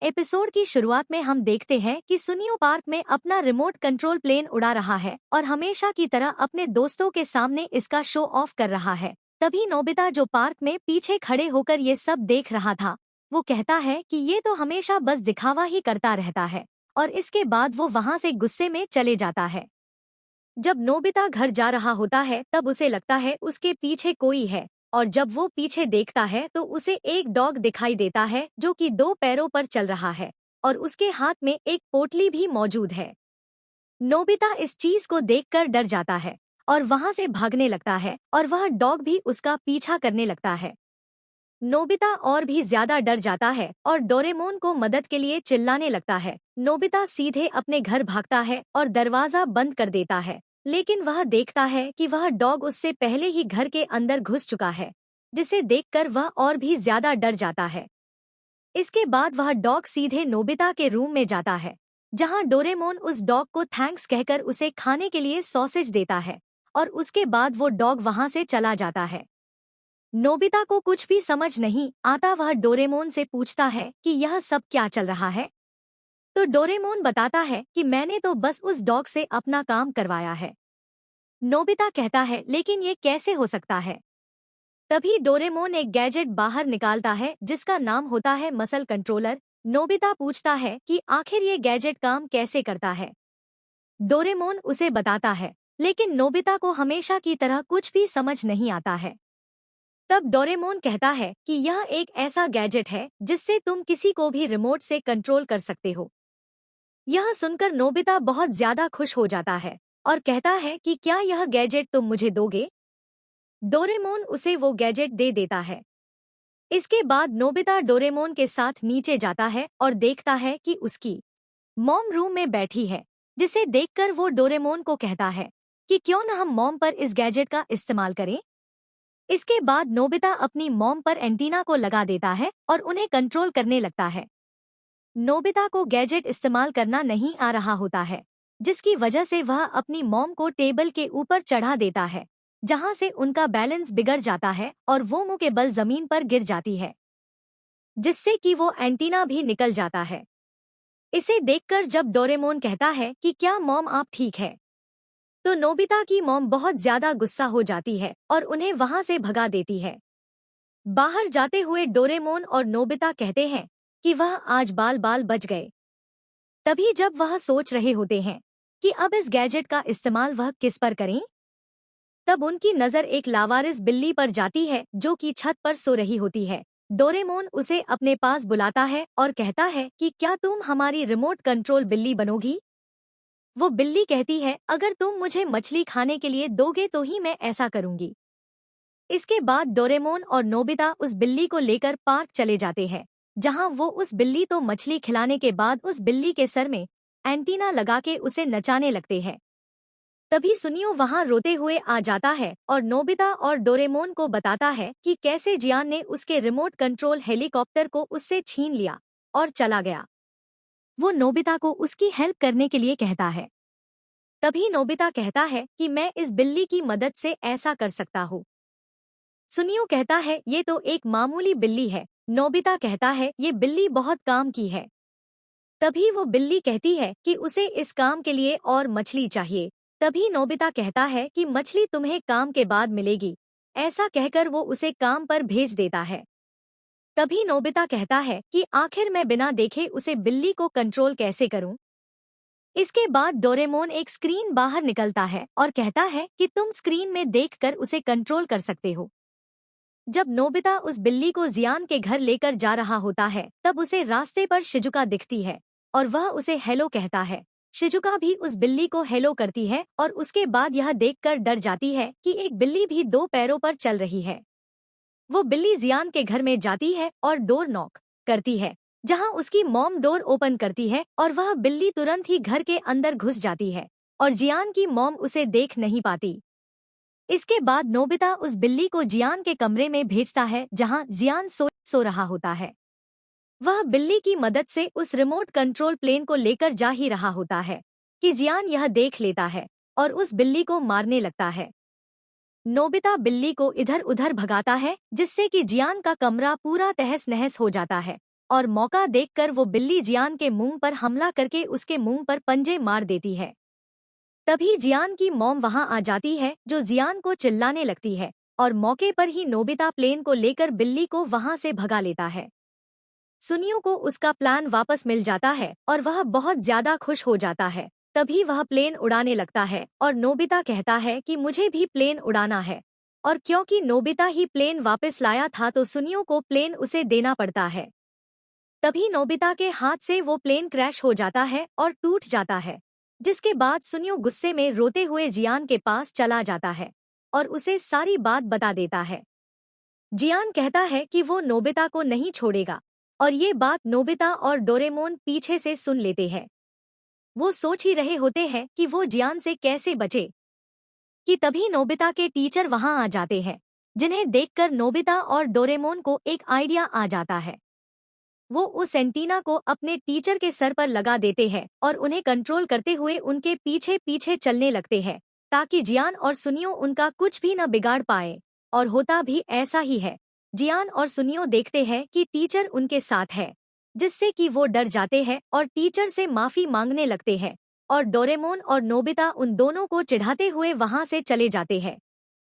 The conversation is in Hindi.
एपिसोड की शुरुआत में हम देखते हैं कि सुनियो पार्क में अपना रिमोट कंट्रोल प्लेन उड़ा रहा है और हमेशा की तरह अपने दोस्तों के सामने इसका शो ऑफ कर रहा है। तभी नोबिता, जो पार्क में पीछे खड़े होकर ये सब देख रहा था, वो कहता है कि ये तो हमेशा बस दिखावा ही करता रहता है, और इसके बाद वो वहाँ से गुस्से में चले जाता है। जब नोबिता घर जा रहा होता है तब उसे लगता है उसके पीछे कोई है, और जब वो पीछे देखता है तो उसे एक डॉग दिखाई देता है जो कि 2 पैरों पर चल रहा है और उसके हाथ में एक पोटली भी मौजूद है। नोबिता इस चीज को देखकर डर जाता है और वहां से भागने लगता है और वह डॉग भी उसका पीछा करने लगता है। नोबिता और भी ज्यादा डर जाता है और डोरेमोन को मदद के लिए चिल्लाने लगता है। नोबिता सीधे अपने घर भागता है और दरवाजा बंद कर देता है, लेकिन वह देखता है कि वह डॉग उससे पहले ही घर के अंदर घुस चुका है, जिसे देखकर वह और भी ज्यादा डर जाता है। इसके बाद वह डॉग सीधे नोबिता के रूम में जाता है, जहां डोरेमोन उस डॉग को थैंक्स कहकर उसे खाने के लिए सॉसेज देता है, और उसके बाद वो डॉग वहां से चला जाता है। नोबिता को कुछ भी समझ नहीं आता। वह डोरेमोन से पूछता है कि यह सब क्या चल रहा है। तो डोरेमोन बताता है कि मैंने तो बस उस डॉग से अपना काम करवाया है। नोबिता कहता है, लेकिन ये कैसे हो सकता है? तभी डोरेमोन एक गैजेट बाहर निकालता है जिसका नाम होता है मसल कंट्रोलर। नोबिता पूछता है कि आखिर ये गैजेट काम कैसे करता है। डोरेमोन उसे बताता है, लेकिन नोबिता को हमेशा की तरह कुछ भी समझ नहीं आता है। तब डोरेमोन कहता है कि यह एक ऐसा गैजेट है जिससे तुम किसी को भी रिमोट से कंट्रोल कर सकते हो। यह सुनकर नोबिता बहुत ज्यादा खुश हो जाता है और कहता है कि क्या यह गैजेट तुम मुझे दोगे? डोरेमोन उसे वो गैजेट दे देता है। इसके बाद नोबिता डोरेमोन के साथ नीचे जाता है और देखता है कि उसकी मॉम रूम में बैठी है, जिसे देखकर वो डोरेमोन को कहता है कि क्यों न हम मॉम पर इस गैजेट का इस्तेमाल करें। इसके बाद नोबिता अपनी मॉम पर एंटीना को लगा देता है और उन्हें कंट्रोल करने लगता है। नोबिता को गैजेट इस्तेमाल करना नहीं आ रहा होता है, जिसकी वजह से वह अपनी मॉम को टेबल के ऊपर चढ़ा देता है, जहां से उनका बैलेंस बिगड़ जाता है और वो मुंह के बल जमीन पर गिर जाती है, जिससे कि वो एंटीना भी निकल जाता है। इसे देखकर जब डोरेमोन कहता है कि क्या मॉम आप ठीक है, तो नोबिता की मॉम बहुत ज्यादा गुस्सा हो जाती है और उन्हें वहां से भगा देती है। बाहर जाते हुए डोरेमोन और नोबिता कहते हैं कि वह आज बाल बाल बच गए। तभी जब वह सोच रहे होते हैं कि अब इस गैजेट का इस्तेमाल वह किस पर करें, तब उनकी नजर एक लावारिस बिल्ली पर जाती है जो कि छत पर सो रही होती है। डोरेमोन उसे अपने पास बुलाता है और कहता है कि क्या तुम हमारी रिमोट कंट्रोल बिल्ली बनोगी? वो बिल्ली कहती है, अगर तुम मुझे मछली खाने के लिए दोगे तो ही मैं ऐसा करूंगी। इसके बाद डोरेमोन और नोबिता उस बिल्ली को लेकर पार्क चले जाते हैं, जहां वो उस बिल्ली को मछली खिलाने के बाद उस बिल्ली के सर में एंटीना लगा के उसे नचाने लगते हैं। तभी सुनियो वहां रोते हुए आ जाता है और नोबिता और डोरेमोन को बताता है कि कैसे जियान ने उसके रिमोट कंट्रोल हेलीकॉप्टर को उससे छीन लिया और चला गया। वो नोबिता को उसकी हेल्प करने के लिए कहता है। तभी नोबिता कहता है कि मैं इस बिल्ली की मदद से ऐसा कर सकता हूँ। सुनियो कहता है, ये तो एक मामूली बिल्ली है। नोबिता कहता है, ये बिल्ली बहुत काम की है। तभी वो बिल्ली कहती है कि उसे इस काम के लिए और मछली चाहिए। तभी नोबिता कहता है कि मछली तुम्हें काम के बाद मिलेगी। ऐसा कहकर वो उसे काम पर भेज देता है। तभी नोबिता कहता है कि आखिर मैं बिना देखे उसे बिल्ली को कंट्रोल कैसे करूं? इसके बाद डोरेमोन एक स्क्रीन बाहर निकलता है और कहता है कि तुम स्क्रीन में देखकर उसे कंट्रोल कर सकते हो। जब नोबिता उस बिल्ली को जियान के घर लेकर जा रहा होता है, तब उसे रास्ते पर शिजुका दिखती है और वह उसे हेलो कहता है। शिजुका भी उस बिल्ली को हेलो करती है और उसके बाद यह देखकर डर जाती है कि एक बिल्ली भी 2 पैरों पर चल रही है। वो बिल्ली जियान के घर में जाती है और डोर नॉक करती है, जहां उसकी मॉम डोर ओपन करती है और वह बिल्ली तुरंत ही घर के अंदर घुस जाती है और जियान की मॉम उसे देख नहीं पाती। इसके बाद नोबिता उस बिल्ली को जियान के कमरे में भेजता है, जहां जियान सो रहा होता है। वह बिल्ली की मदद से उस रिमोट कंट्रोल प्लेन को लेकर जा ही रहा होता है कि जियान यह देख लेता है और उस बिल्ली को मारने लगता है। नोबिता बिल्ली को इधर उधर भगाता है, जिससे कि जियान का कमरा पूरा तहस नहस हो जाता है और मौका देखकर वो बिल्ली जियान के मुंह पर हमला करके उसके मुंह पर पंजे मार देती है। तभी जियान की मॉम वहां आ जाती है, जो जियान को चिल्लाने लगती है और मौके पर ही नोबिता प्लेन को लेकर बिल्ली को वहां से भगा लेता है। सुनियो को उसका प्लान वापस मिल जाता है और वह बहुत ज्यादा खुश हो जाता है। तभी वह प्लेन उड़ाने लगता है और नोबिता कहता है कि मुझे भी प्लेन उड़ाना है, और क्योंकि नोबिता ही प्लेन वापस लाया था तो सुनियो को प्लेन उसे देना पड़ता है। तभी नोबिता के हाथ से वो प्लेन क्रैश हो जाता है और टूट जाता है, जिसके बाद सुनियो गुस्से में रोते हुए जियान के पास चला जाता है और उसे सारी बात बता देता है। जियान कहता है कि वो नोबिता को नहीं छोड़ेगा, और ये बात नोबिता और डोरेमोन पीछे से सुन लेते हैं। वो सोच ही रहे होते हैं कि वो जियान से कैसे बचे कि तभी नोबिता के टीचर वहां आ जाते हैं, जिन्हें देखकर नोबिता और डोरेमोन को एक आइडिया आ जाता है। वो उस एंटीना को अपने टीचर के सर पर लगा देते हैं और उन्हें कंट्रोल करते हुए उनके पीछे पीछे चलने लगते हैं, ताकि जियान और सुनियो उनका कुछ भी न बिगाड़ पाए। और होता भी ऐसा ही है। जियान और सुनियो देखते हैं कि टीचर उनके साथ है, जिससे कि वो डर जाते हैं और टीचर से माफी मांगने लगते हैं, और डोरेमोन और नोबिता उन दोनों को चिढ़ाते हुए वहां से चले जाते हैं।